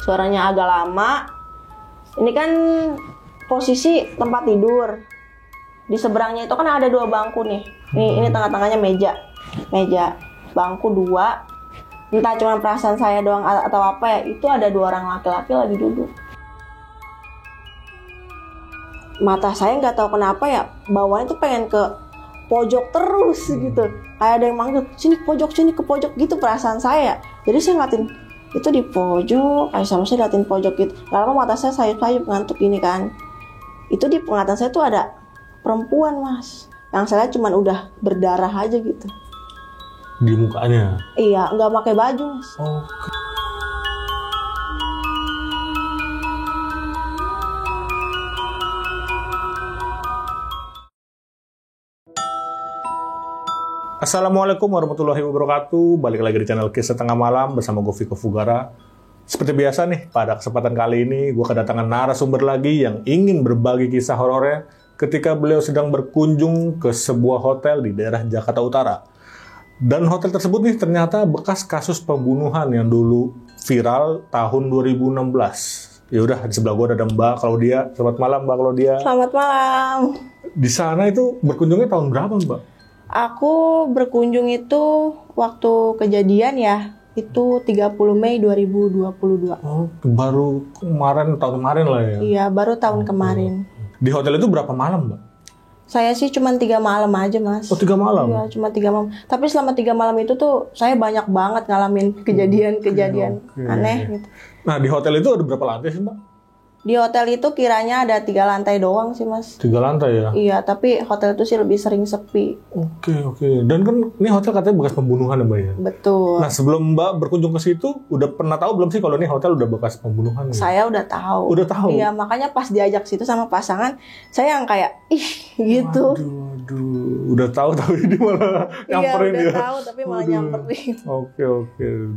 Suaranya agak lama. Ini kan posisi tempat tidur. Di seberangnya itu kan ada 2 bangku nih. Ini tengah-tengahnya meja. Bangku 2. Entah cuma perasaan saya doang atau apa ya, itu ada 2 orang laki-laki lagi duduk. Mata saya nggak tahu kenapa ya, bawahnya tuh pengen ke pojok terus gitu. Kayak ada yang manggil, sini ke pojok gitu perasaan saya. Jadi saya ngeliatin, itu di pojok, sama saya liatin pojok gitu. Lama mata saya sayup-sayup ngantuk ini kan. Itu di penglihatan saya tuh ada perempuan, Mas. Yang saya lihat cuman udah berdarah aja gitu. Di mukanya? Iya, nggak pakai baju, Mas. Assalamualaikum warahmatullahi wabarakatuh. Balik lagi di channel Kisah Tengah Malam bersama gue Viko Fugara. Seperti biasa nih, pada kesempatan kali ini gue kedatangan narasumber lagi yang ingin berbagi kisah horornya ketika beliau sedang berkunjung ke sebuah hotel di daerah Jakarta Utara. Dan hotel tersebut nih ternyata bekas kasus pembunuhan yang dulu viral tahun 2016. Ya udah, di sebelah gue ada Mbak Claudia. Selamat malam Mbak Claudia. Selamat malam. Di sana itu berkunjungnya tahun berapa Mbak? Aku berkunjung itu waktu kejadian ya, itu 30 Mei 2022. Oh, baru tahun kemarin lah ya? Iya, baru tahun kemarin. Di hotel itu berapa malam, Mbak? Saya sih cuma 3 malam aja, Mas. Oh, 3 malam? Iya, cuma 3 malam. Tapi selama 3 malam itu tuh saya banyak banget ngalamin kejadian-kejadian aneh gitu. Nah, di hotel itu ada berapa lantai sih, Mbak? Di hotel itu kiranya ada 3 lantai doang sih, Mas. 3 lantai ya? Iya, tapi hotel itu sih lebih sering sepi. Oke. Dan kan ini hotel katanya bekas pembunuhan ya, Mbak ya? Betul. Nah, sebelum Mbak berkunjung ke situ, udah pernah tahu belum sih kalau ini hotel udah bekas pembunuhan? Saya udah tahu. Udah tahu? Iya, makanya pas diajak situ sama pasangan, saya yang kayak, ih gitu. Waduh. Udah tahu tapi ini malah nyamperin ya? Iya, udah tahu tapi malah nyamperin. Oke.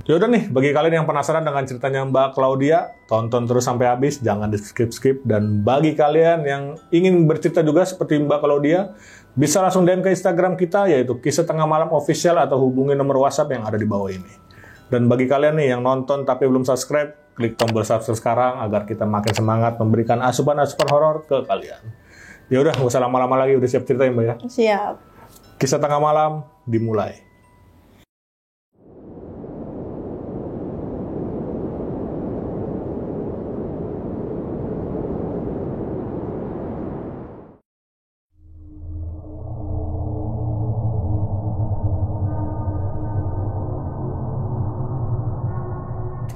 Ya udah nih, bagi kalian yang penasaran dengan ceritanya Mbak Claudia, tonton terus sampai habis, jangan di-skip. Dan bagi kalian yang ingin bercerita juga seperti Mbak Claudia, bisa langsung DM ke Instagram kita, yaitu Kisah Tengah Malam Official, atau hubungi nomor WhatsApp yang ada di bawah ini. Dan bagi kalian nih yang nonton tapi belum subscribe, klik tombol subscribe sekarang agar kita makin semangat memberikan asupan-asupan horor ke kalian. Ya udah, nggak usah lama-lama lagi, udah siap cerita ya Mbak ya? Siap. Kisah Tengah Malam dimulai.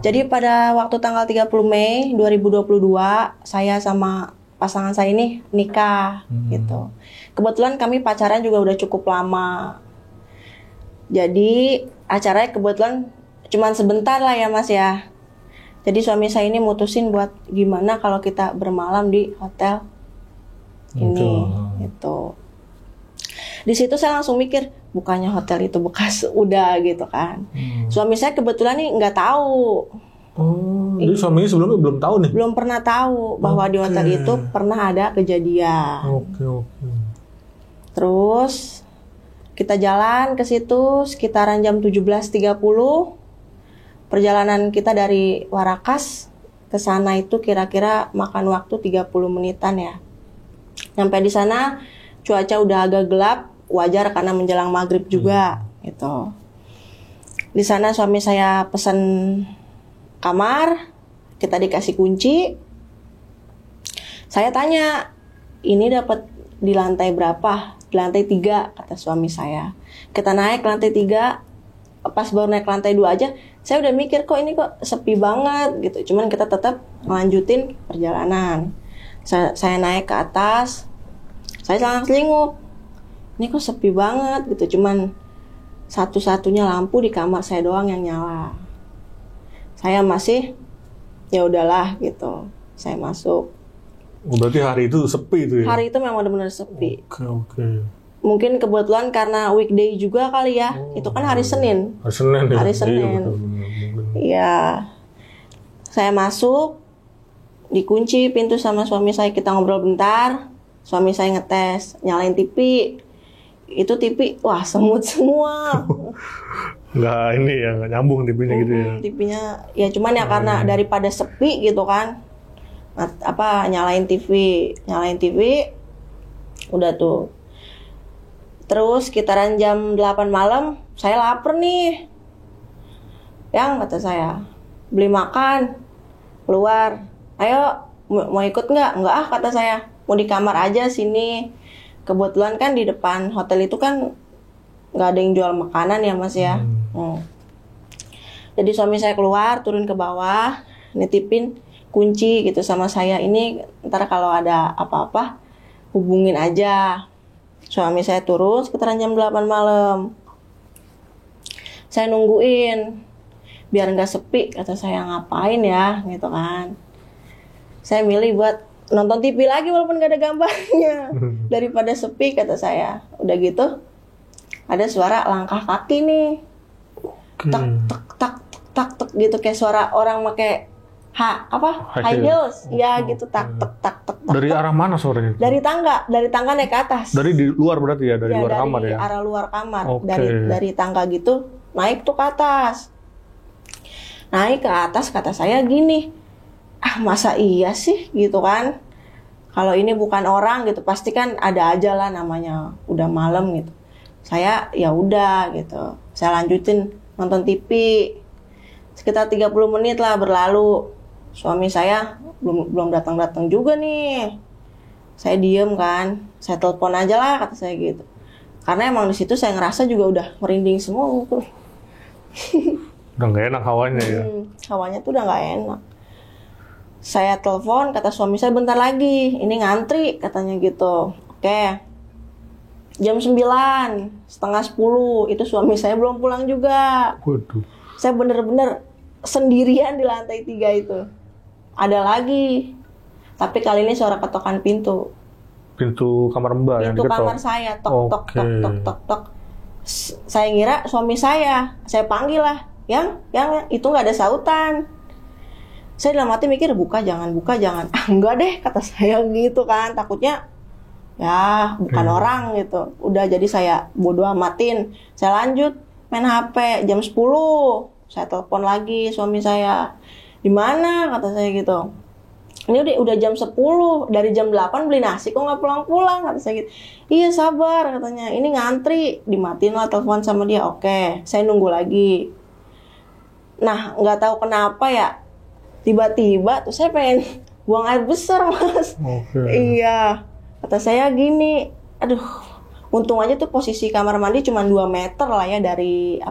Jadi pada waktu tanggal 30 Mei 2022, saya sama pasangan saya ini nikah gitu. Kebetulan kami pacaran juga udah cukup lama. Jadi acaranya kebetulan cuman sebentar lah ya Mas ya. Jadi suami saya ini mutusin buat gimana kalau kita bermalam di hotel ini gitu. Di situ saya langsung mikir, bukannya hotel itu bekas udah gitu kan. Suami saya kebetulan nih nggak tahu. Jadi suaminya sebelumnya belum tahu nih? Belum pernah tahu bahwa di hotel itu pernah ada kejadian. Oke. Terus kita jalan ke situ sekitaran jam 17.30. Perjalanan kita dari Warakas ke sana itu kira-kira makan waktu 30 menitan ya. Sampai di sana cuaca udah agak gelap, wajar karena menjelang maghrib juga gitu. Di sana suami saya pesan kamar, kita dikasih kunci. Saya tanya, ini dapat di lantai berapa? Di lantai 3 kata suami saya. Kita naik ke lantai 3, pas baru naik ke lantai 2 aja, saya udah mikir kok ini kok sepi banget gitu. Cuman kita tetap melanjutin perjalanan. Saya naik ke atas, saya sangat selingkuh. Ini kok sepi banget gitu, cuman satu-satunya lampu di kamar saya doang yang nyala. Saya masih, ya udahlah gitu, saya masuk. Berarti hari itu sepi itu ya? Hari itu memang benar-benar sepi. Oke. Mungkin kebetulan karena weekday juga kali ya, itu kan hari Senin. Hari Senin ya? Hari Senin. Iya. Saya masuk, dikunci pintu sama suami saya, kita ngobrol bentar. Suami saya ngetes, nyalain TV. Itu TV, wah semut semua. Nggak ini ya, nggak nyambung TV-nya gitu ya. TV-nya ya cuman ya karena daripada sepi gitu kan. Nyalain TV udah tuh. Terus sekitaran jam 8 malam saya lapar nih. Yang kata saya, beli makan, keluar. Ayo, mau ikut nggak? Nggak ah, kata saya. Mau di kamar aja sini. Kebetulan kan di depan hotel itu kan nggak ada yang jual makanan ya mas ya. Jadi suami saya keluar, turun ke bawah, nitipin kunci gitu sama saya. Ini ntar kalau ada apa-apa, hubungin aja. Suami saya turun sekitaran jam 8 malam. Saya nungguin. Biar nggak sepi, kata saya ngapain ya, gitu kan. Saya milih buat nonton TV lagi walaupun nggak ada gambarnya. Daripada sepi, kata saya. Udah gitu, ada suara langkah kaki nih. Tak, tak, tak, tak, tak, tak, gitu. Kayak suara orang pakai high heels. Ya gitu, tak, tak, tak, tak. Dari arah mana suaranya? Dari tangga naik ke atas. Dari di luar berarti ya, dari luar kamar ya? Dari arah luar kamar. Okay. Dari tangga gitu, naik tuh ke atas. Naik ke atas, kata saya gini, masa iya sih gitu kan, kalau ini bukan orang gitu, pasti kan ada aja lah namanya udah malam gitu. Saya ya udah gitu, saya lanjutin nonton TV. Sekitar 30 menit lah berlalu, suami saya belum datang juga nih. Saya diem kan, saya telepon aja lah, kata saya gitu, karena emang di situ saya ngerasa juga udah merinding semua gitu. Udah nggak enak hawanya ya? Hawanya tuh udah nggak enak. Saya telepon, kata suami saya bentar lagi, ini ngantri katanya gitu. Oke. Jam 9, setengah 10, itu suami saya belum pulang juga. Waduh. Saya bener-bener sendirian di lantai 3 itu. Ada lagi, tapi kali ini suara ketokan pintu. Pintu kamar mbak yang diketok? Pintu kamar saya, tok tok tok tok tok tok. Saya ngira suami saya panggil lah. Yang itu nggak ada sautan. Saya dalam hati mikir, buka jangan. Enggak deh, kata saya gitu kan, takutnya ya bukan orang gitu. Udah, jadi saya bodo amatin. Saya lanjut main HP. Jam 10 saya telepon lagi suami saya. Di mana, kata saya gitu. Ini udah jam 10, dari jam 8 beli nasi kok nggak pulang-pulang, kata saya gitu. Iya sabar, katanya, ini ngantri. Dimatiin lah telepon sama dia. Oke, saya nunggu lagi. Nah, nggak tahu kenapa ya, tiba-tiba tuh saya pengen buang air besar, mas. Iya, kata saya gini, aduh, untung aja tuh posisi kamar mandi cuma 2 meter lah ya dari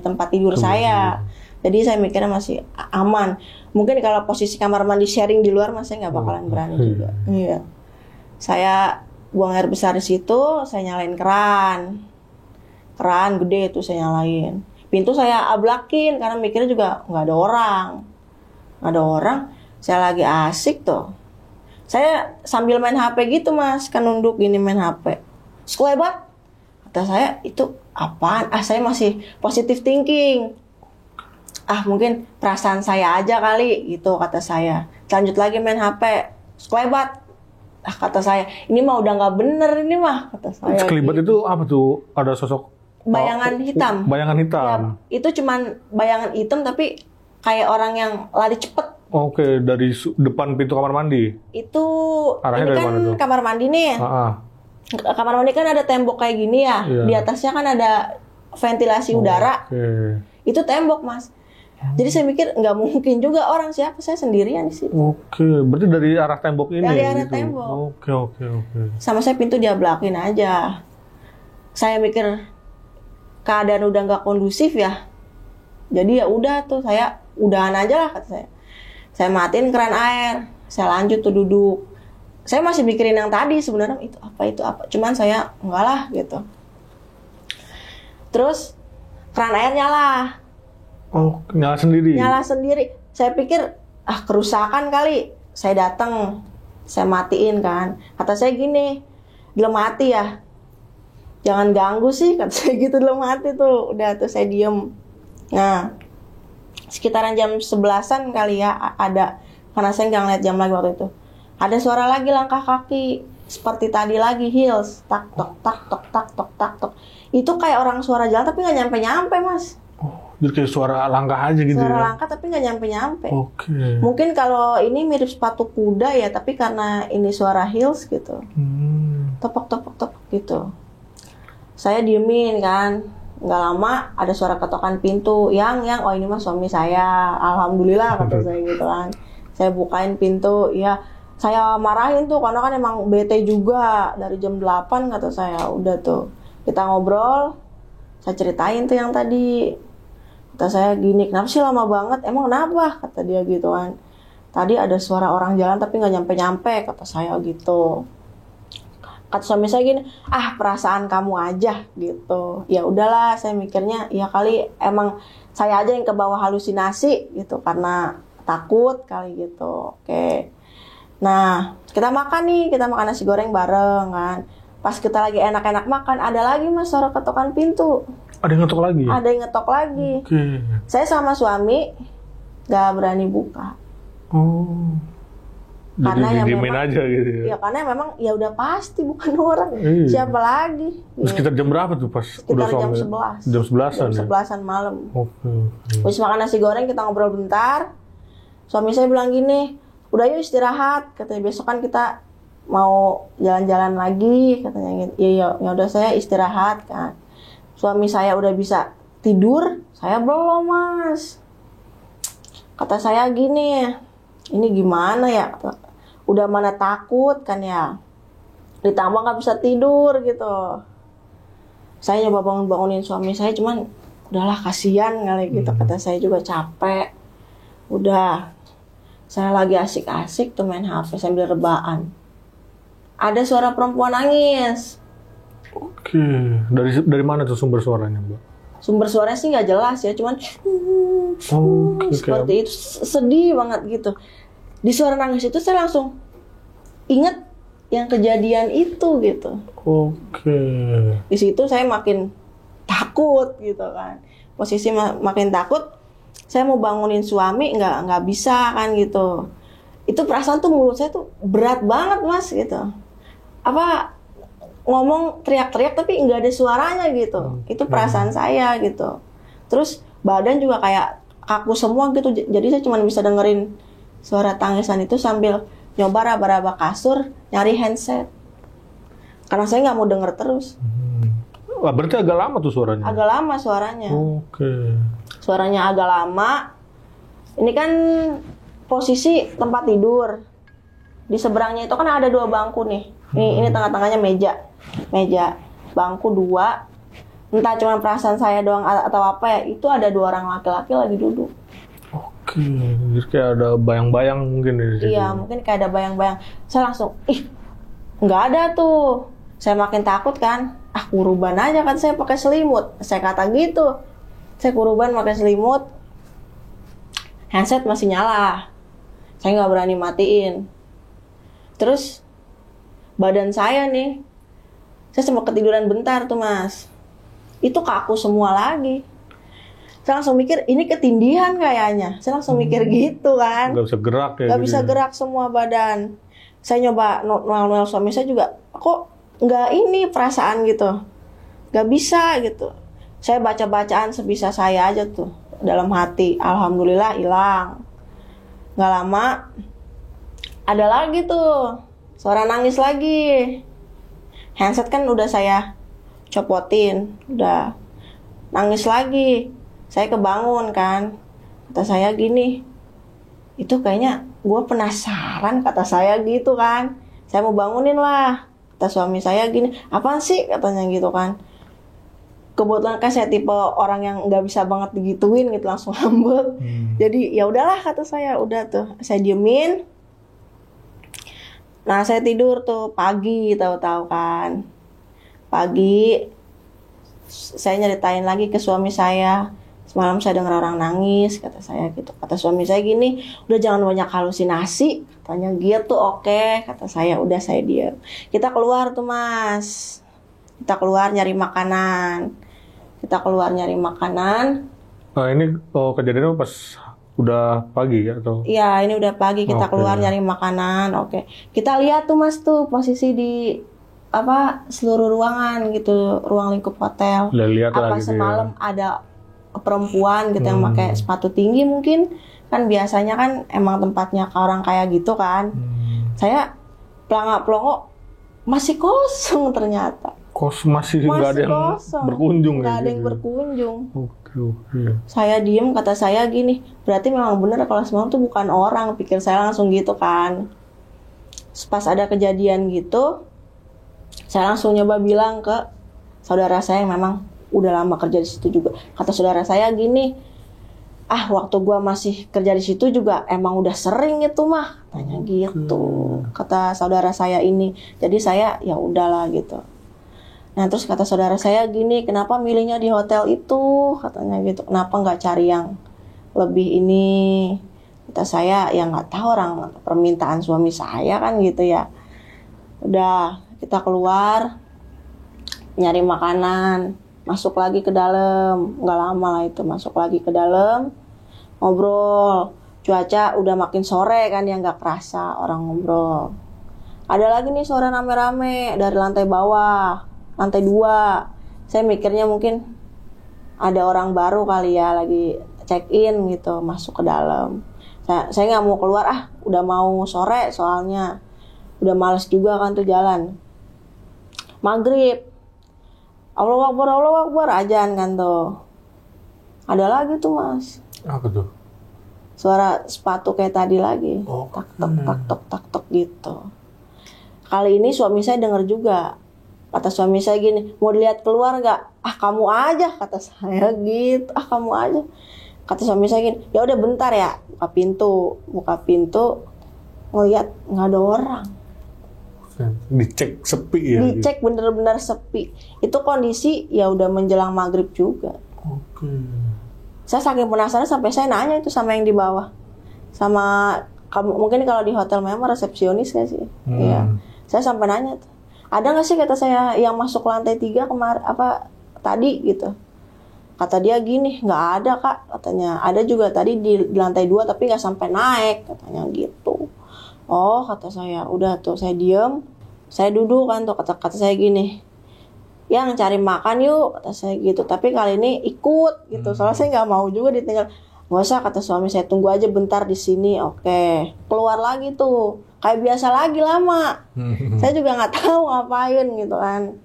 tempat tidur saya. Jadi saya mikirnya masih aman. Mungkin kalau posisi kamar mandi sharing di luar, mas, saya nggak bakalan berani juga. Iya, saya buang air besar di situ, saya nyalain keran gede itu saya nyalain. Pintu saya ablakin karena mikirnya juga nggak ada orang. Saya lagi asik tuh. Saya sambil main HP gitu, mas, kan nunduk gini main HP. Sekelebat, kata saya, itu apaan? Saya masih positive thinking. Mungkin perasaan saya aja kali gitu, kata saya. Lanjut lagi main HP. Sekelebat, kata saya, ini mah udah nggak bener ini mah, kata saya. Sekelebat gitu. Itu apa tuh? Ada sosok bayangan hitam. Bayangan hitam. Ya, itu cuman bayangan hitam tapi kayak orang yang lari cepet. Oke, dari depan pintu kamar mandi. Itu arahnya ini dari kan mana tuh? Kamar mandi nih. Kamar mandi kan ada tembok kayak gini ya. Di atasnya kan ada ventilasi udara. Itu tembok, mas. Jadi saya mikir nggak mungkin juga orang, siapa, saya sendirian di situ. Oke, berarti dari arah tembok ini. Dari arah gitu. tembok. Oke. Sama saya pintu diablakin aja. Saya mikir keadaan udah nggak kondusif ya. Jadi ya udah tuh, saya udahan aja lah, kata saya. Saya matiin keran air, saya lanjut tuh duduk. Saya masih mikirin yang tadi sebenarnya, itu apa. Cuman saya enggak lah gitu. Terus keran air nyala. Oh, nyala sendiri? Nyala sendiri. Saya pikir, kerusakan kali. Saya datang, saya matiin kan. Kata saya gini, dalam hati ya, jangan ganggu sih, kata saya gitu dalam hati tuh. Udah tuh saya diem. Nah, sekitaran jam 11-an kali ya ada, karena saya nggak ngeliat jam lagi waktu itu. Ada suara lagi langkah kaki, seperti tadi lagi, heels, tak tok tak tok tak tok tak tok. Itu kayak orang suara jalan tapi nggak nyampe-nyampe, Mas. Oh, jadi kayak suara langkah aja gitu Suara ya? langkah tapi nggak nyampe-nyampe. Oke. Mungkin kalau ini mirip sepatu kuda ya, tapi karena ini suara heels gitu. Topok gitu. Saya diemin kan. Nggak lama ada suara ketokan pintu. Yang, oh ini mah suami saya. Alhamdulillah kata saya gitu kan. Saya bukain pintu. Ya, saya marahin tuh karena kan emang bete juga. Dari jam 8 kata saya. Udah tuh. Kita ngobrol. Saya ceritain tuh yang tadi. Kata saya gini, kenapa sih lama banget? Emang kenapa? Kata dia gitu kan. Tadi ada suara orang jalan tapi nggak nyampe-nyampe. Kata saya gitu. Kata suami saya gini, perasaan kamu aja gitu. Ya udahlah, saya mikirnya ya kali emang saya aja yang kebawa halusinasi gitu karena takut kali gitu. Oke. Nah, kita makan nasi goreng bareng kan. Pas kita lagi enak-enak makan, ada lagi Mas suara ketokan pintu. Ada yang ngetok lagi? Ada yang ngetok lagi. Oke. Saya sama suami gak berani buka. Oh. Karena jadi yang memang, aja gitu ya? Ya karena memang ya udah pasti bukan orang. Siapa lagi? Sekitar jam berapa tuh pas? Sekitar jam 11. Jam 11-an Jam 11-an malam. Oke. Habis makan nasi goreng kita ngobrol bentar. Suami saya bilang gini, udah yuk istirahat. Katanya besok kan kita mau jalan-jalan lagi. Katanya gitu. Iya, ya udah saya istirahat kan. Suami saya udah bisa tidur, saya belum Mas. Kata saya gini, ini gimana ya? Udah mana takut kan ya, ditambah nggak bisa tidur gitu. Saya nyoba bangunin suami saya, cuman udahlah kasihan kali gitu. Kata saya juga capek. Udah, saya lagi asik-asik tuh main HP sambil rebaan. Ada suara perempuan nangis. Oke, dari mana tuh sumber suaranya, Mbak? Sumber suaranya sih nggak jelas ya, cuman seperti itu, sedih banget gitu. Di suara nangis itu saya langsung inget yang kejadian itu gitu. Oke. Di situ saya makin takut gitu kan. Posisi makin takut, saya mau bangunin suami nggak bisa kan gitu. Itu perasaan tuh mulut saya tuh berat banget Mas gitu. Ngomong teriak-teriak tapi nggak ada suaranya gitu. Itu perasaan saya gitu. Terus badan juga kayak kaku semua gitu. Jadi saya cuma bisa dengerin suara tangisan itu sambil nyoba raba-raba kasur, nyari handset. Karena saya nggak mau denger terus. Wah, berarti agak lama tuh suaranya? Agak lama suaranya. Oke. Suaranya agak lama. Ini kan posisi tempat tidur. Di seberangnya itu kan ada 2 bangku nih. Ini tengah-tengahnya meja. Bangku 2. Entah cuma perasaan saya doang atau apa ya. Itu ada 2 orang laki-laki lagi duduk. Oke, jadi kayak ada bayang-bayang mungkin di situ. Iya, mungkin kayak ada bayang-bayang. Saya langsung, nggak ada tuh. Saya makin takut kan. Kuruban aja kan saya pakai selimut. Saya kata gitu. Saya kuruban pakai selimut. Handset masih nyala. Saya nggak berani matiin. Terus badan saya nih, saya sempat ketiduran bentar tuh Mas. Itu kaku semua lagi. Saya langsung mikir, ini ketindihan kayaknya. Saya langsung mikir gitu kan. Gak bisa gerak ya? Gak bisa gerak semua badan. Saya nyoba noel suami saya juga, kok gak ini perasaan gitu. Gak bisa gitu. Saya baca-bacaan sebisa saya aja tuh. Dalam hati, alhamdulillah hilang. Gak lama, ada lagi tuh. Suara nangis lagi. Handset kan udah saya copotin. Udah nangis lagi. Saya kebangun kan. Kata saya gini, itu kayaknya gue penasaran kata saya gitu kan. Saya mau bangunin lah. Kata suami saya gini, apaan sih katanya gitu kan. Kebetulan kan saya tipe orang yang nggak bisa banget digituin gitu, langsung ngambek. Jadi ya udahlah kata saya, udah tuh saya diemin. Nah saya tidur tuh pagi, tahu-tahu kan. Pagi saya nyeritain lagi ke suami saya. Semalam saya dengar orang nangis, kata saya gitu. Kata suami saya gini, udah jangan banyak halusinasi. Katanya gitu, oke. Kata saya, udah saya diam. Kita keluar tuh Mas. Kita keluar nyari makanan. Nah ini kejadiannya pas udah pagi ya? Atau? Iya, ini udah pagi. Kita keluar nyari makanan, oke. Kita lihat tuh Mas tuh posisi di seluruh ruangan gitu, ruang lingkup hotel. Lihat Apa gitu semalam ada perempuan gitu yang pakai sepatu tinggi mungkin, kan biasanya kan emang tempatnya orang kayak gitu kan. Saya pelangak-pelongo masih kosong ternyata. Masih nggak ada yang berkunjung. Nggak ada yang berkunjung. Oke. Saya diem, kata saya gini, berarti memang bener kalau semalam tuh bukan orang, pikir saya langsung gitu kan. Pas ada kejadian gitu, saya langsung nyoba bilang ke saudara saya yang memang udah lama kerja di situ juga. Kata saudara saya gini, waktu gua masih kerja di situ juga emang udah sering itu mah, tanya gitu. Kata saudara saya ini. Jadi saya ya udahlah gitu. Nah terus kata saudara saya gini, kenapa milihnya di hotel itu? Katanya gitu. Kenapa nggak cari yang lebih ini? Kata saya ya nggak tahu, orang permintaan suami saya kan gitu ya. Udah kita keluar nyari makanan, masuk lagi ke dalam, nggak lama lah itu, masuk lagi ke dalam, ngobrol. Cuaca udah makin sore kan, ya nggak kerasa orang ngobrol. Ada lagi nih suara rame-rame dari lantai bawah, lantai 2. Saya mikirnya mungkin ada orang baru kali ya, lagi check in gitu, masuk ke dalam. Saya nggak mau keluar, udah mau sore soalnya, udah males juga kan tuh jalan. Maghrib, Allahu Akbar, azan kan tuh. Ada lagi tuh mas. Apa tuh? Suara sepatu kayak tadi lagi. Tak tok gitu. Kali ini suami saya dengar juga. Kata suami saya gini, mau dilihat keluar nggak? Kamu aja, kata saya gitu. Kamu aja. Kata suami saya gini, ya udah bentar ya. Buka pintu, ngeliat nggak ada orang. Dicek sepi ya? Dicek gitu. Bener-bener sepi. Itu kondisi ya udah menjelang maghrib juga. Oke. Saya saking penasaran sampai saya nanya itu sama yang di bawah. Sama kamu, mungkin kalau di hotel memang resepsionis ya sih. Iya. Saya sampai nanya tuh, ada nggak sih kata saya yang masuk lantai 3 kemarin tadi gitu. Kata dia gini, nggak ada kak, katanya. Ada juga tadi di lantai 2 tapi nggak sampai naik, katanya gitu. Oh, kata saya, udah tuh saya diem, saya duduk kan tuh, kata saya gini, yang cari makan yuk, kata saya gitu. Tapi kali ini ikut gitu, soalnya saya nggak mau juga ditinggal. Nggak usah, kata suami saya, tunggu aja bentar di sini. Oke, keluar lagi tuh, kayak biasa lagi lama. Saya juga nggak tahu ngapain gitu kan.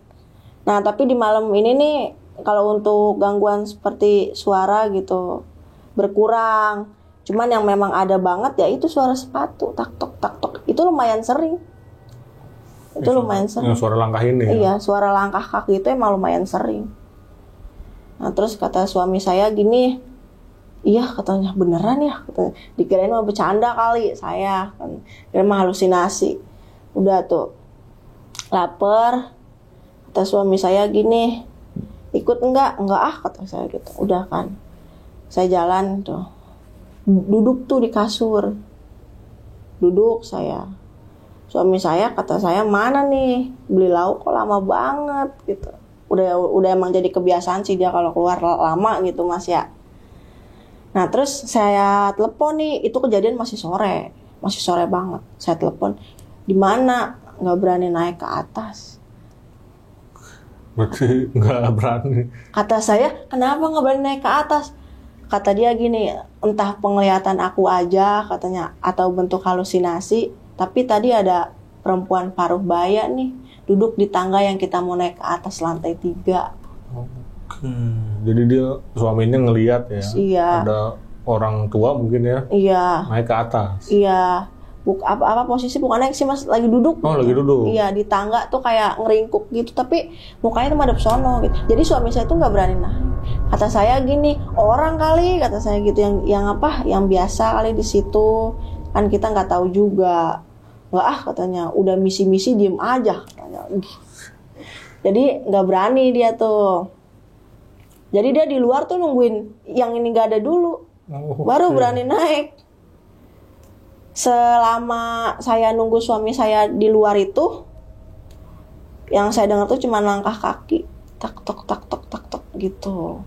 Nah tapi di malam ini nih, kalau untuk gangguan seperti suara gitu berkurang. Cuman yang memang ada banget ya itu suara sepatu, tak tok. Itu lumayan sering. Lumayan sering. Suara langkah ini. Iya, suara langkah kaki itu emang lumayan sering. Nah, terus kata suami saya gini, iya katanya beneran ya, katanya. Dikirain mah bercanda kali saya, kan. Kirain mah halusinasi. Udah tuh. Lapar. Kata suami saya gini, ikut enggak? Enggak kata saya gitu. Udah kan. Saya jalan tuh. Duduk tuh di kasur. Duduk saya. Suami saya kata saya, mana nih? Beli lauk kok lama banget gitu. Udah emang jadi kebiasaan sih dia kalau keluar lama gitu mas ya. Nah terus saya telepon nih, itu kejadian masih sore banget. Saya telepon, di mana? Nggak berani naik ke atas. Berarti nggak berani. Kata saya, kenapa nggak berani naik ke atas? Kata dia gini, entah penglihatan aku aja katanya, atau bentuk halusinasi. Tapi tadi ada perempuan paruh baya nih, duduk di tangga yang kita mau naik ke atas lantai 3. Oke. Jadi dia suaminya ngelihat ya. Iya. Ada orang tua mungkin ya. Iya. Naik ke atas. Iya. Apa posisi bukan naik sih mas, lagi duduk. Oh lagi duduk. Iya, di tangga tuh kayak ngeringkuk gitu, tapi mukanya tuh madep sono gitu. Jadi suami saya tuh nggak berani naik. Kata saya gini, orang kali, kata saya gitu, yang biasa kali di situ, kan kita nggak tahu juga. Nggak katanya, udah misi-misi diem aja katanya. Jadi nggak berani dia tuh. Jadi dia di luar tuh nungguin yang ini nggak ada dulu, baru berani naik. Selama saya nunggu suami saya di luar itu, yang saya dengar tuh cuma langkah kaki, tak tok gitu.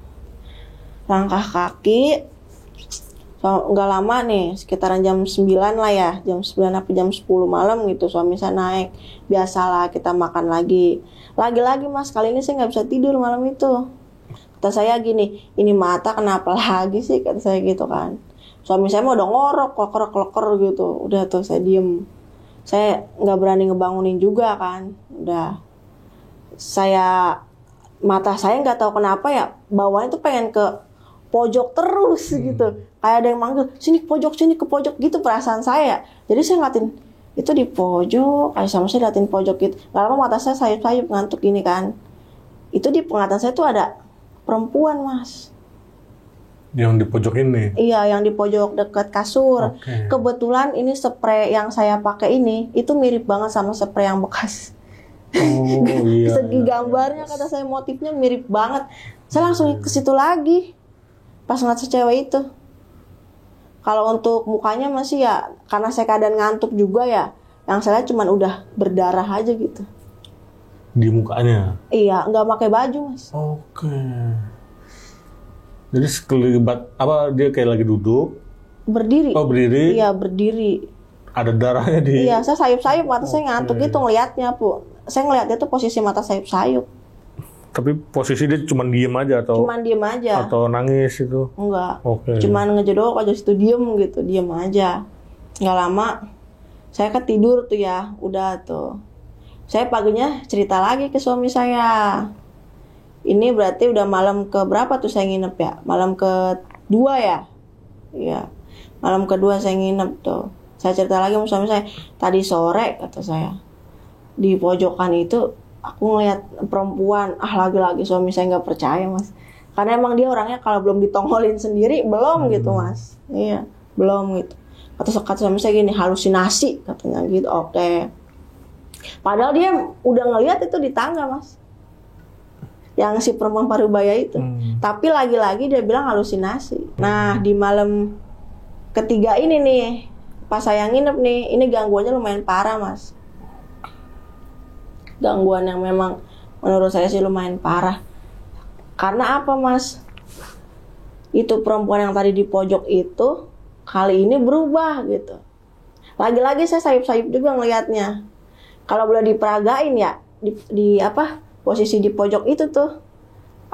Langkah kaki, So, nggak lama nih, sekitaran jam 9 lah ya, jam 9 apa jam 10 malam gitu, suami saya naik. Biasalah kita makan lagi. Lagi-lagi mas, kali ini saya nggak bisa tidur malam itu. Kata saya gini, ini mata kenapa lagi sih, kata saya gitu kan. Suami saya mau udah ngorok, kloker gitu. Udah tuh saya diem. Saya nggak berani ngebangunin juga kan. Udah. Mata saya nggak tahu kenapa ya, bawahnya tuh pengen ke pojok terus gitu. Kayak ada yang manggil, sini ke pojok gitu perasaan saya. Jadi saya ngeliatin, itu di pojok, kayak sama saya liatin pojok gitu. Gak lama mata saya sayup-sayup ngantuk gini kan. Itu di penglihatan saya tuh ada perempuan mas. Yang di pojok ini? Iya, yang di pojok dekat kasur. Okay. Kebetulan ini spray yang saya pakai ini, itu mirip banget sama spray yang bekas. Oh iya. Segi gambarnya kata saya motifnya mirip banget. Saya langsung ke situ lagi. Pas ngeliat si cewek itu. Kalau untuk mukanya masih ya, karena saya keadaan ngantuk juga ya, yang saya lihat cuman udah berdarah aja gitu. Di mukanya? Iya, nggak pakai baju mas. Oke. Jadi sekelibat apa dia kayak lagi duduk? Berdiri. Oh berdiri? Iya berdiri. Ada darahnya di? Iya, saya sayup-sayup, mata saya ngantuk gitu ngelihatnya bu. Saya ngelihatnya tuh posisi mata sayup-sayup. Tapi posisi dia cuma diem aja atau? Cuman diem aja. Atau nangis itu? Enggak. Oke. Cuman ngejedok aja situ diem gitu, diem aja. Nggak lama, saya ketidur tuh ya, udah tuh. Saya paginya cerita lagi ke suami saya. Ini berarti udah malam ke berapa tuh saya nginep ya? Malam kedua ya? Iya. Malam kedua saya nginep tuh. Saya cerita lagi sama suami saya. Tadi sore kata saya, di pojokan itu aku ngeliat perempuan. Lagi-lagi suami saya nggak percaya mas. Karena emang dia orangnya kalau belum ditongolin sendiri belum gitu mas. Iya, belum gitu. Kata suami saya gini, halusinasi katanya gitu. Oke. Padahal dia udah ngeliat itu di tangga mas, yang si perempuan parubaya itu. Tapi lagi-lagi dia bilang halusinasi. Nah di malam ketiga ini nih, pas saya nginep nih, ini gangguannya lumayan parah mas. Gangguan yang memang menurut saya sih lumayan parah. Karena apa mas? Itu perempuan yang tadi di pojok itu kali ini berubah gitu. Lagi-lagi saya sayup-sayup juga ngelihatnya. Kalau boleh diperagain ya, di apa posisi di pojok itu tuh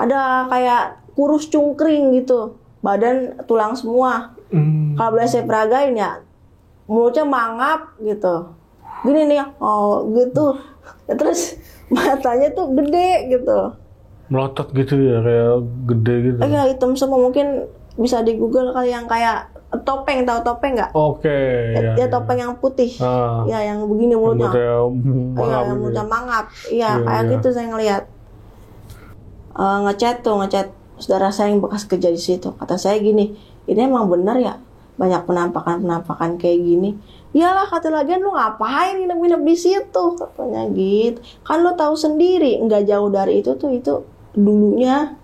ada kayak kurus cungkring gitu, badan tulang semua. Kalau boleh saya peragain ya, mulutnya mangap gitu, gini nih, oh gitu. Ya, terus matanya tuh gede gitu, melotot gitu ya, kayak gede gitu. Iya hitam semua, mungkin bisa di Google kali yang kayak topeng, tahu topeng nggak? Oke. Ya topeng yang putih, ya yang begini mulutnya, yang mulutnya mangap, iya kayak gitu saya ngelihat. Ngechat saudara saya yang bekas kerja di situ, kata saya gini, ini emang benar ya banyak penampakan kayak gini. Iyalah kata lagian lu ngapain nginep di situ, katanya gitu. Kan lu tahu sendiri nggak jauh dari itu tuh, itu dulunya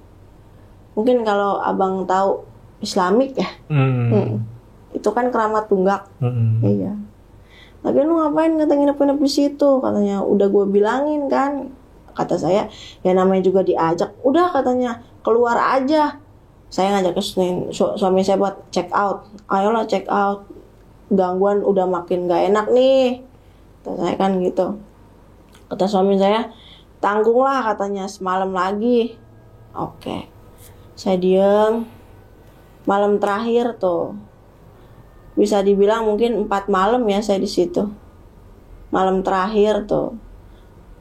mungkin kalau abang tahu Islamik ya, itu kan keramat tunggak. Iya. Lagian lu ngapain nginep di situ, katanya. Udah gue bilangin kan, kata saya, ya namanya juga diajak. Udah katanya keluar aja. Saya ngajak suami saya buat check out. Ayolah check out. Gangguan udah makin gak enak nih, kata saya kan gitu. Kata suami saya, tanggunglah katanya semalam lagi. Oke. Saya diem. Malam terakhir tuh, bisa dibilang mungkin 4 malam ya saya di situ. Malam terakhir tuh,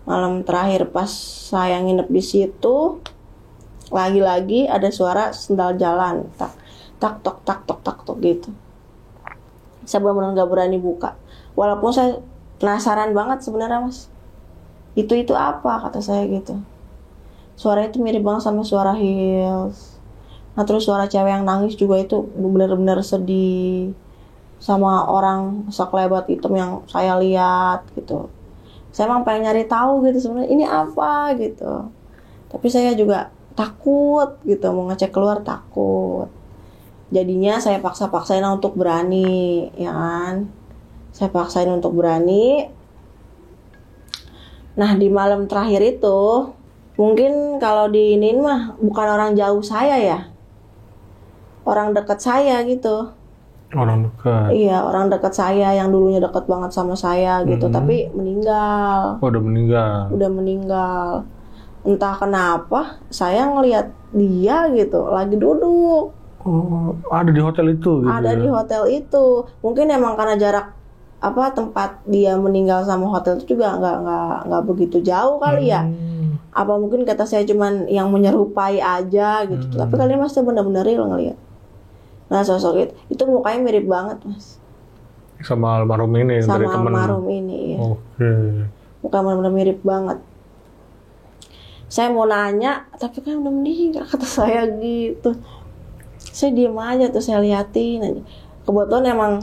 malam terakhir pas saya nginep di situ, lagi-lagi ada suara sendal jalan, tak tok gitu. Saya benar-benar nggak berani buka, walaupun saya penasaran banget sebenarnya mas. Itu apa, kata saya gitu. Suara itu mirip banget sama suara Hills. Nah terus suara cewek yang nangis juga itu benar-benar sedih, sama orang sekelebat hitam yang saya lihat gitu. Saya emang pengen nyari tahu gitu sebenarnya ini apa gitu. Tapi saya juga takut gitu, mau ngecek keluar takut. Jadinya saya paksain untuk berani, ya kan? Saya paksain untuk berani. Nah di malam terakhir itu, mungkin kalau diinin mah bukan orang jauh saya ya, orang dekat saya gitu. Orang dekat. Iya, orang dekat saya yang dulunya dekat banget sama saya gitu, tapi meninggal. Oh, udah meninggal. Udah meninggal. Entah kenapa saya ngelihat dia gitu lagi duduk. Oh, ada di hotel itu gitu. Ada di hotel itu. Mungkin emang karena jarak tempat dia meninggal sama hotel itu juga nggak begitu jauh kali ya. Apa mungkin kata saya cuman yang menyerupai aja gitu. Tapi kalian Mas benar-benar real ngelihat. Nah, sosok itu mukanya mirip banget, Mas. Sama almarhum ini dari Sama temen. almarhum ini, ya. Oke. Muka benar-benar mirip banget. Saya mau nanya, tapi kan udah meninggal, kata saya gitu. Saya diem aja tuh, saya liatin aja. Kebetulan emang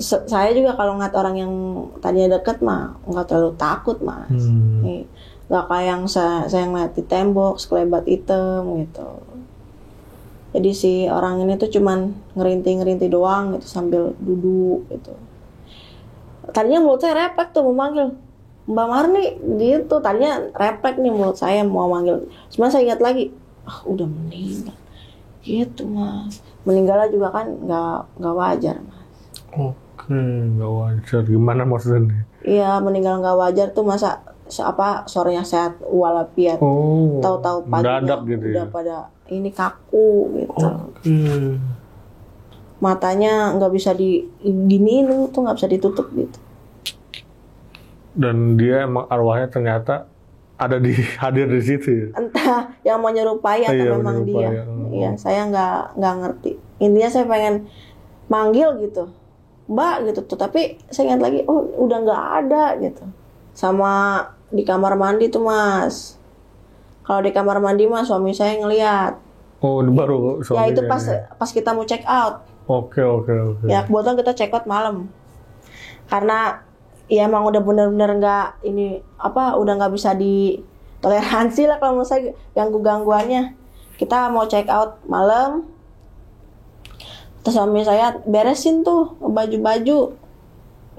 saya juga kalau ngeliat orang yang tadinya deket mah nggak terlalu takut, Mas. Nggak kayak yang saya ngeliat di tembok, sekelebat hitam gitu. Jadi si orang ini tuh cuman ngerinti doang gitu sambil duduk gitu. Tadinya mulut saya refleks tuh mau manggil Mbak Marni gitu. Tadinya refleks nih mulut saya mau manggil. Cuma saya ingat lagi, udah meninggal. Gitu, Mas. Meninggalnya juga kan nggak wajar, Mas. Oke, nggak wajar. Gimana maksudnya? Iya, meninggal nggak wajar tuh masa sorenya sehat walafiat. Tahu-tahu paginya gitu udah ya? pada ini kaku gitu. Matanya nggak bisa diginiin tuh, nggak bisa ditutup gitu. Dan dia emang arwahnya ternyata ada hadir di situ ya? Entah yang menyerupai atau memang dia. Iya, saya nggak ngerti. Intinya saya pengen manggil gitu, Mbak gitu tuh. Tapi saya ingat lagi, udah nggak ada gitu. Sama di kamar mandi tuh, Mas. Kalau di kamar mandi mah suami saya ngelihat. Oh, baru suami. Ya itu pas kita mau check out. Oke. Ya kebetulan kita check out malam. Karena ya emang udah bener-bener nggak udah nggak bisa ditoleransi lah kalau menurut saya gangguannya. Kita mau check out malam. Terus suami saya beresin tuh baju-baju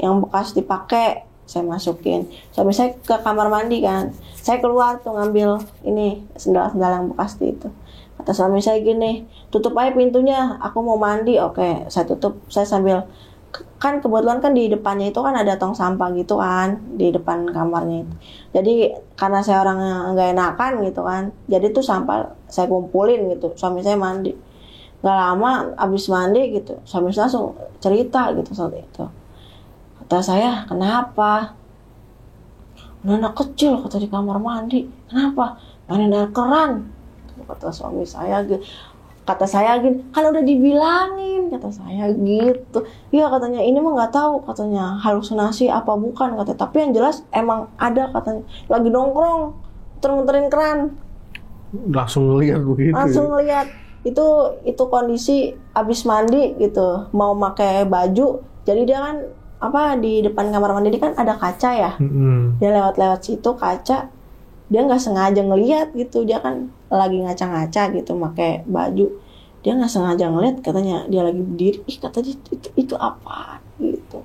yang bekas dipakai. Saya masukin. Suami saya ke kamar mandi kan. Saya keluar tuh ngambil ini sendal-sendal yang bekas itu. Kata suami saya gini, tutup aja pintunya, aku mau mandi. Oke, saya tutup. Saya sambil, kan kebetulan kan di depannya itu kan ada tong sampah gitu kan, di depan kamarnya itu. Jadi karena saya orangnya nggak enakan gitu kan, jadi tuh sampah saya kumpulin gitu. Suami saya mandi. Nggak lama abis mandi gitu, suami saya langsung cerita gitu soal itu. Kata saya, kenapa? Anak kecil kata di kamar mandi. Kenapa? Mainin air keran. Kata suami saya gitu. Kata saya gini, kan udah dibilangin, kata saya gitu. Iya katanya, ini mah nggak tahu katanya halusinasi apa bukan katanya. Tapi yang jelas emang ada katanya. Lagi nongkrong, muter-muterin keran. Langsung ngeliat begitu. Langsung ngeliat. Itu kondisi abis mandi gitu, mau pakai baju. Jadi dia kan di depan kamar mandi kan ada kaca ya. Dia lewat situ kaca. Dia nggak sengaja ngelihat gitu, dia kan lagi ngaca-ngaca gitu pakai baju, dia nggak sengaja ngelihat katanya dia lagi berdiri, katanya itu apa gitu.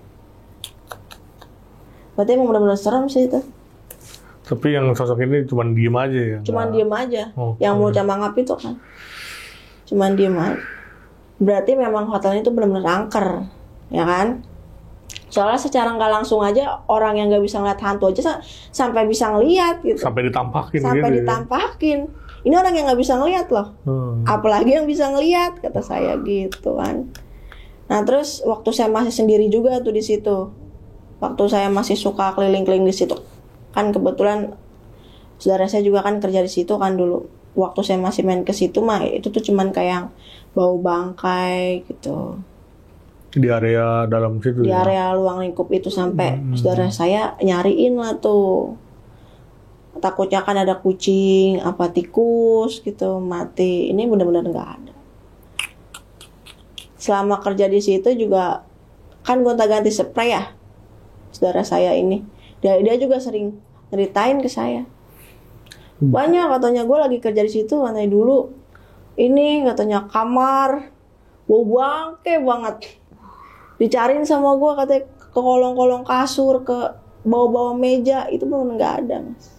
Berarti emang benar-benar serem sih itu. Tapi yang sosok ini cuma diem aja ya? Cuman diem aja, yang mulutnya mangap itu kan cuman diem aja. Berarti memang hotelnya itu benar-benar angker ya kan. Soalnya secara nggak langsung aja orang yang nggak bisa ngeliat hantu aja sampai bisa ngeliat gitu. Sampai ditampakin. Sampai ditampakin. Ini orang yang nggak bisa ngeliat loh. Apalagi yang bisa ngeliat, kata saya gitu kan. Nah terus waktu saya masih sendiri juga tuh di situ. Waktu saya masih suka keliling-keliling di situ. Kan kebetulan saudara saya juga kan kerja di situ kan dulu. Waktu saya masih main ke situ mah itu tuh cuman kayak bau bangkai gitu. Di area dalam situ di area luang lingkup itu sampai saudara saya nyariin lah tuh, takutnya kan ada kucing apa tikus gitu mati. Ini benar-benar nggak ada. Selama kerja di situ juga kan gonta-ganti spray ya saudara saya ini, dia juga sering ceritain ke saya banyak katanya. Gue lagi kerja di situ katanya dulu ini katanya kamar bau bangke banget, dicariin sama gue katanya ke kolong-kolong kasur, ke bawah-bawah meja, itu belum nggak ada mas.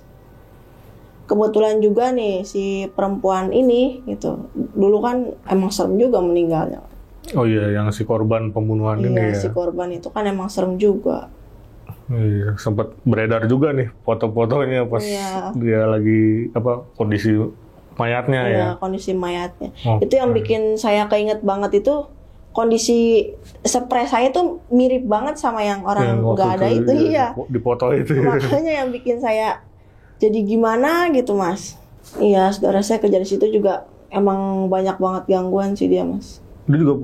Kebetulan juga nih si perempuan ini gitu dulu kan emang serem juga meninggalnya. Oh iya, yang si korban pembunuhan ini Iya, ya. si korban itu kan emang serem juga. Iya, sempat beredar juga nih foto-fotonya pas Iya. dia lagi kondisi mayatnya ya. Iya, kondisi mayatnya. Oh, Itu yang bikin saya keinget banget itu kondisi spray saya tuh mirip banget sama yang orang Yang waktu nggak ada itu. Iya. Di foto itu. Ya. Makanya yang bikin saya jadi gimana gitu, Mas. Iya, saudara saya kerja di situ juga emang banyak banget gangguan sih dia, Mas. Dia juga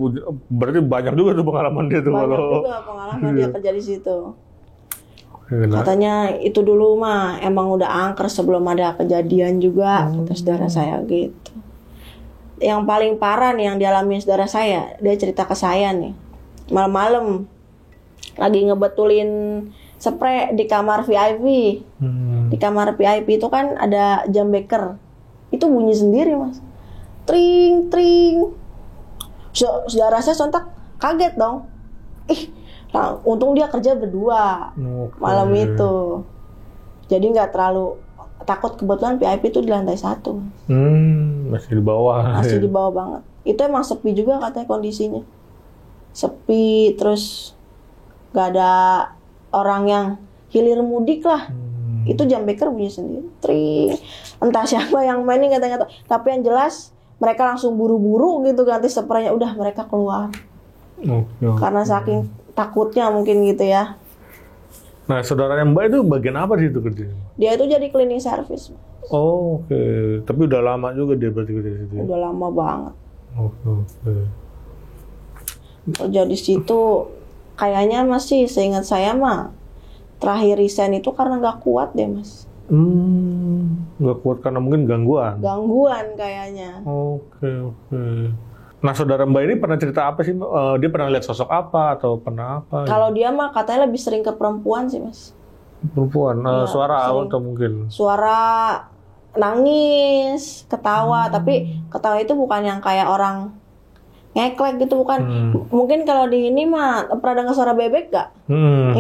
berarti banyak juga tuh pengalaman dia tuh Banyak kalau juga pengalaman dia kerja di situ. Nah, Katanya itu dulu mah emang udah angker sebelum ada kejadian juga, kata saudara saya gitu. Yang paling parah nih yang dialami saudara saya, dia cerita ke saya nih. Malam-malam lagi ngebetulin spray di kamar VIP. Di kamar VIP itu kan ada jam beker. Itu bunyi sendiri, Mas. Tring, tring. Saudara saya sontak kaget dong. Untung dia kerja berdua malam itu. Jadi nggak terlalu takut, kebetulan VIP itu di lantai 1. Masih di bawah. Masih di bawah banget. Itu emang sepi juga katanya kondisinya. Sepi, terus nggak ada orang yang hilir mudik lah. Itu jam beker bunyi sendiri. Tring. Entah siapa yang mainin katanya. Tapi yang jelas mereka langsung buru-buru gitu ganti spraynya. Udah mereka keluar. Karena saking takutnya mungkin gitu ya. Nah, saudaranya Mbak itu bagian apa sih itu kerjanya? Dia itu jadi cleaning service. Oh, oke. Tapi udah lama juga dia berarti kerja di situ. Udah lama banget. Oke. Kerja di situ kayaknya masih seingat saya mah terakhir resign itu karena nggak kuat deh, Mas. Nggak kuat karena mungkin gangguan. Gangguan kayaknya. Oke. Nah, saudara Mbak ini pernah cerita apa sih? Dia pernah lihat sosok apa atau pernah apa? Kalau dia mah katanya lebih sering ke perempuan sih, Mas. Perempuan. Ya, suara sering. atau mungkin? Suara nangis, ketawa, tapi ketawa itu bukan yang kayak orang ngeklek gitu, bukan. Mungkin kalau di ini mah pernah dengar suara bebek gak?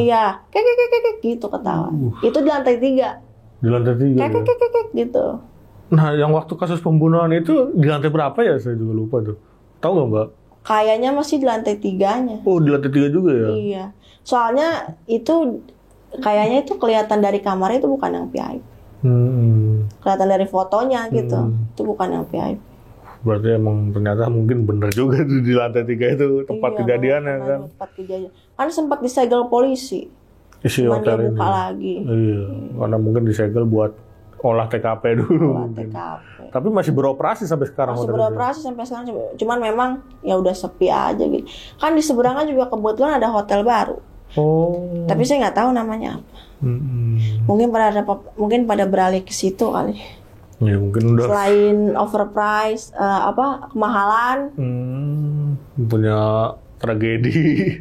Iya, kek gitu ketawa. Itu di lantai 3. Di lantai 3. Kek gitu. Nah, yang waktu kasus pembunuhan itu di lantai berapa ya? Saya juga lupa tuh. Tahu nggak, Mbak? Kayaknya masih di lantai 3-nya. Oh, di lantai 3 juga ya? Iya. Soalnya itu kayaknya itu kelihatan dari kamarnya itu bukan yang VIP. Kelihatan dari fotonya gitu. Itu bukan yang VIP. Berarti emang ternyata mungkin bener juga di lantai 3 itu tempat kejadiannya kan? Tempat kejadian. Kan sempat disegel polisi. Isi Cuman dia hotel buka ini. lagi. Iya, karena mungkin disegel buat olah TKP dulu. Olah mungkin. TKP. Tapi masih beroperasi sampai sekarang. Masih hotel itu. beroperasi sampai sekarang. Cuman memang ya udah sepi aja gitu. Kan di seberangnya juga kebetulan ada hotel baru. Oh. Tapi saya nggak tahu namanya apa. Mungkin pada beralih ke situ kali. Ya mungkin udah. Selain overprice, kemahalan. Punya tragedi.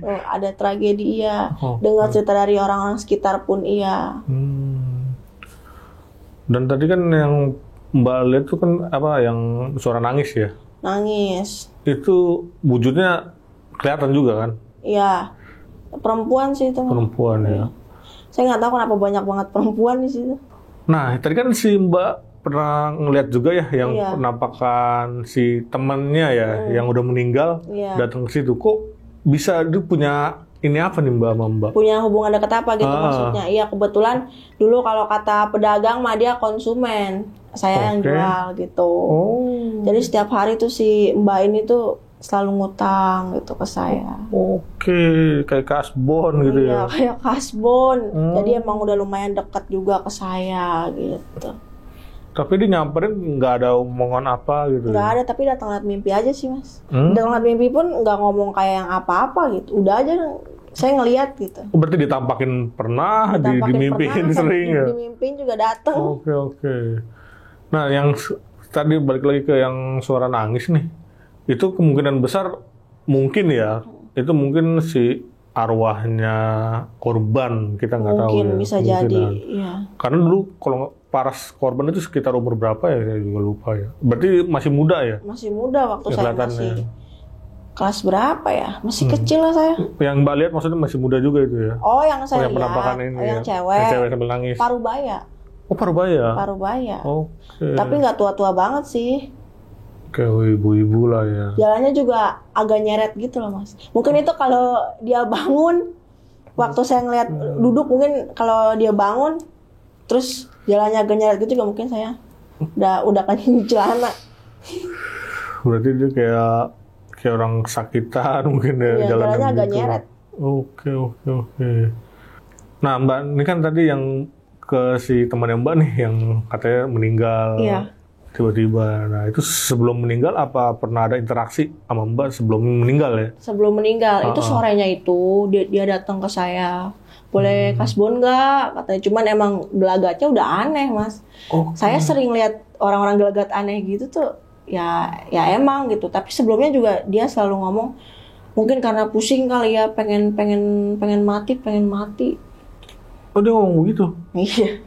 Ada tragedi iya. Oh. Dengar cerita dari orang-orang sekitar pun iya. Dan tadi kan yang Mbak lihat tuh kan yang suara nangis ya? Nangis. Itu wujudnya kelihatan juga kan? Iya. Perempuan sih itu. Perempuan ya. Saya nggak tahu kenapa banyak banget perempuan di situ. Nah, tadi kan si Mbak pernah ngeliat juga ya yang penampakan si temannya ya yang udah meninggal datang ke situ. Kok bisa dia punya ini apa nih Mbak sama Mbak? Punya hubungan dekat apa gitu maksudnya? Iya, kebetulan dulu kalau kata pedagang mah dia konsumen. Saya yang jual gitu. Jadi setiap hari tuh si Mbak ini tuh selalu ngutang gitu ke saya. Kayak kasbon gitu ya? Iya, kayak kasbon. Jadi emang udah lumayan dekat juga ke saya gitu. Tapi dia nyamperin nggak ada omongan apa gitu? Nggak ada, tapi datang lihat mimpi aja sih, Mas. Datang lihat mimpi pun nggak ngomong kayak yang apa-apa gitu. Udah aja saya ngelihat gitu. Berarti ditampakin pernah, dimimpiin sering ya? Dimimpiin juga datang. Oke. Nah, yang tadi balik lagi ke yang suara nangis nih. Itu kemungkinan besar mungkin ya, itu mungkin si arwahnya korban, kita nggak tahu ya. Mungkin bisa jadi, iya. Karena dulu kalau paras korban itu sekitar umur berapa ya, saya juga lupa ya. Berarti masih muda ya? Masih muda waktu ya, saya masih kelas berapa ya? Masih kecil lah saya. Yang Mbak lihat maksudnya masih muda juga itu ya? Oh, yang saya lihat, penampakan ini yang ya? cewek. Yang cewek sambil nangis. Parubaya. Oh, Parubaya? Parubaya. Oke. Tapi nggak tua-tua banget sih. Oke, ibu-ibu lah ya. Jalannya juga agak nyeret gitu loh Mas. Mungkin itu kalau dia bangun, waktu saya ngeliat duduk, mungkin kalau dia bangun, terus jalannya agak nyeret gitu juga mungkin saya udah kan celana. Berarti dia kayak orang kesakitan mungkin ya, Iya, jalannya agak gitu. nyeret. Oke. Nah Mbak, ini kan tadi yang ke si temannya Mbak nih yang katanya meninggal. Iya. Tiba-tiba. Nah itu sebelum meninggal apa pernah ada interaksi sama Mbak sebelum meninggal ya? Sebelum meninggal, itu sorenya itu dia datang ke saya. Boleh kasbon nggak? Katanya. Cuman emang gelagatnya udah aneh Mas. Saya sering lihat orang-orang gelagat aneh gitu tuh. Ya emang gitu. Tapi sebelumnya juga dia selalu ngomong, mungkin karena pusing kali ya, pengen mati. Oh dia ngomong begitu? Iya.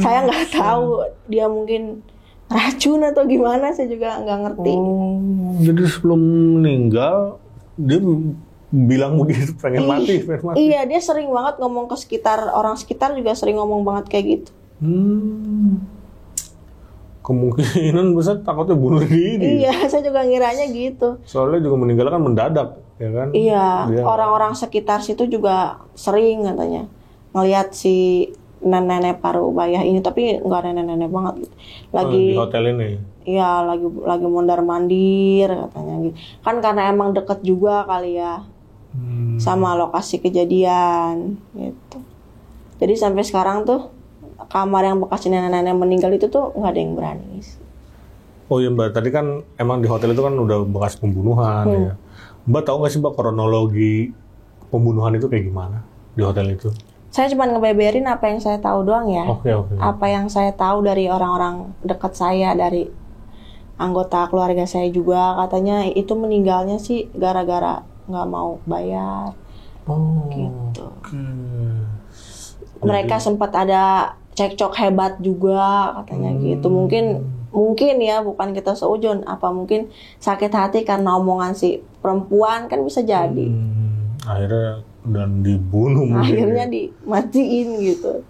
Saya nggak tahu dia mungkin racun atau gimana, saya juga nggak ngerti. Oh, jadi sebelum meninggal dia bilang begitu, pengen mati. Iya, dia sering banget ngomong ke orang sekitar juga sering ngomong banget kayak gitu. Kemungkinan besar takutnya bunuh diri. Iya, saya juga ngiranya gitu. Soalnya juga meninggal kan mendadak, ya kan? Iya, orang-orang sekitar situ juga sering katanya ngelihat si nenek Parubaya ini, tapi nggak nenek-nenek banget gitu. Lagi di hotel ini. Iya, lagi mondar-mandir katanya gitu. Kan karena emang deket juga kali ya sama lokasi kejadian gitu. Jadi sampai sekarang tuh kamar yang bekas nenek-nenek meninggal itu tuh nggak ada yang berani. Oh iya Mbak, tadi kan emang di hotel itu kan udah bekas pembunuhan ya. Mbak tahu nggak sih Mbak kronologi pembunuhan itu kayak gimana di hotel itu? Saya cuma ngebeberin apa yang saya tahu doang ya. Oke. Apa yang saya tahu dari orang-orang dekat saya, dari anggota keluarga saya juga, katanya itu meninggalnya sih gara-gara nggak mau bayar. Gitu. Mereka sempat ada cekcok hebat juga katanya gitu. Mungkin ya, bukan kita seujun, apa mungkin sakit hati karena omongan si perempuan, kan bisa jadi. Akhirnya dan dibunuh mungkin. Akhirnya dimatiin gitu.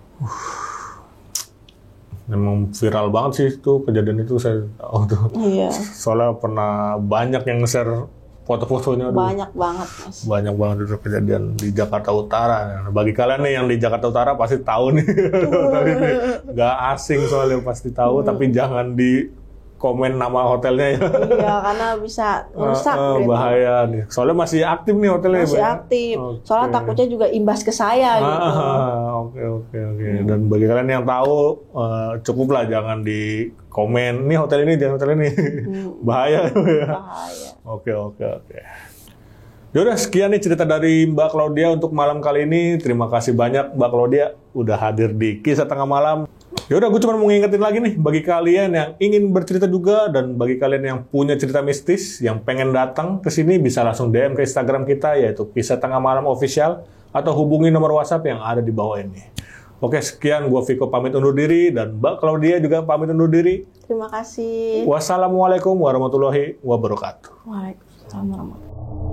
Memang viral banget sih itu kejadian itu, saya tahu tuh. Iya. Soalnya pernah banyak yang nge-share foto-fotonya. Banyak banget Mas. Banyak banget itu kejadian di Jakarta Utara. Nah, bagi kalian nih yang di Jakarta Utara pasti tahu nih. Gak asing soalnya pasti tahu, tapi jangan di komen nama hotelnya ya. Iya, karena bisa merusak. Bahaya nih. Soalnya masih aktif nih hotelnya. Masih aktif. Soalnya takutnya juga imbas ke saya gitu. Oke. Dan bagi kalian yang tahu, cukuplah jangan di komen. Nih hotel ini, jangan hotel ini. Bahaya. Bahaya. Oke. Yaudah, sekian nih cerita dari Mbak Claudia untuk malam kali ini. Terima kasih banyak Mbak Claudia udah hadir di Kisah Tengah Malam. Yaudah, gue cuma mau ngingetin lagi nih, bagi kalian yang ingin bercerita juga, dan bagi kalian yang punya cerita mistis, yang pengen datang ke sini, bisa langsung DM ke Instagram kita, yaitu Kisah Tengah Malam Official, atau hubungi nomor WhatsApp yang ada di bawah ini. Oke, sekian. Gue Viko pamit undur diri, dan Mbak Claudia juga pamit undur diri. Terima kasih. Wassalamualaikum warahmatullahi wabarakatuh. Waalaikumsalam warahmatullahi wabarakatuh.